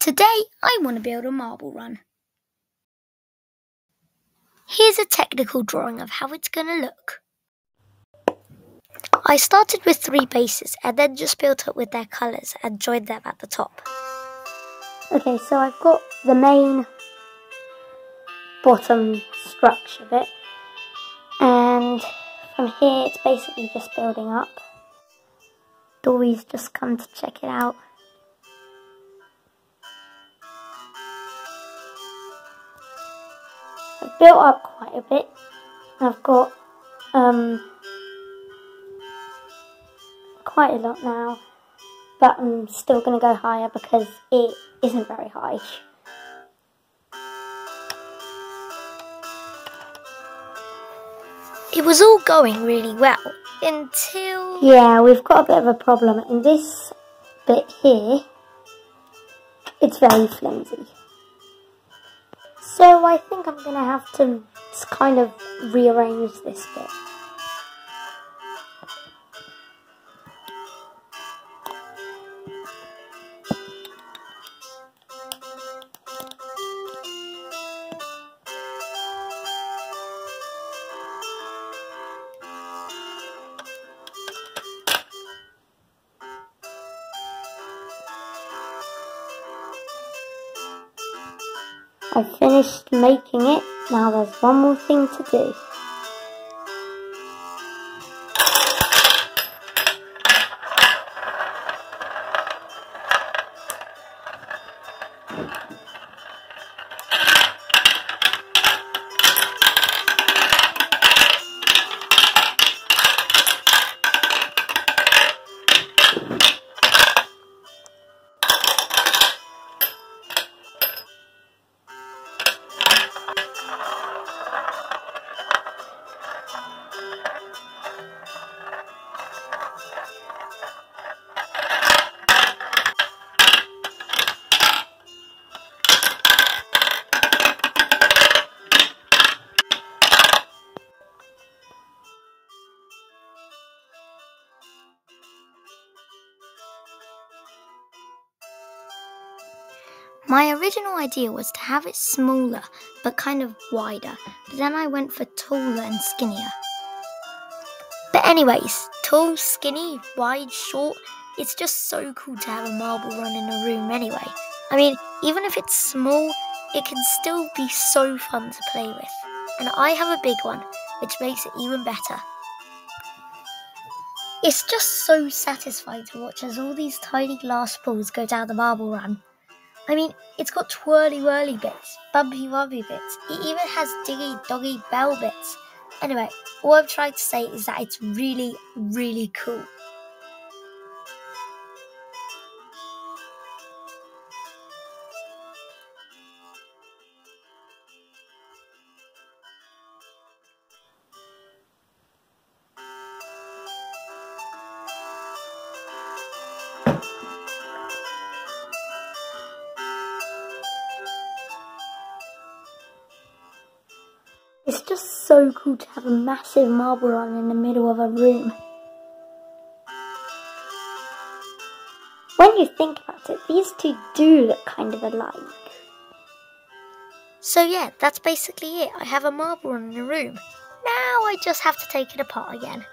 Today I want to build a marble run. Here's a technical drawing of how it's going to look. I started with 3 bases and then just built up with their colours and joined them at the top. Okay, so I've got the main bottom structure bit, and from here it's basically just building up. Dory's just come to check it out. I've built up quite a bit. I've got quite a lot now, but I'm still going to go higher because it isn't very high. It was all going really well until... Yeah, we've got a bit of a problem. In this bit here, it's very flimsy. So I think I'm going to have to kind of rearrange this bit. I've finished making it, now there's one more thing to do. My original idea was to have it smaller, but kind of wider, but then I went for taller and skinnier. But anyways, tall, skinny, wide, short, it's just so cool to have a marble run in a room anyway. I mean, even if it's small, it can still be so fun to play with. And I have a big one, which makes it even better. It's just so satisfying to watch as all these tiny glass balls go down the marble run. I mean, it's got twirly-whirly bits, bumpy-wumpy bits. It even has diggy-doggy bell bits. Anyway, all I'm trying to say is that it's really, really cool. It's just so cool to have a massive marble run in the middle of a room. When you think about it, these two do look kind of alike. So yeah, that's basically it. I have a marble run in a room. Now I just have to take it apart again.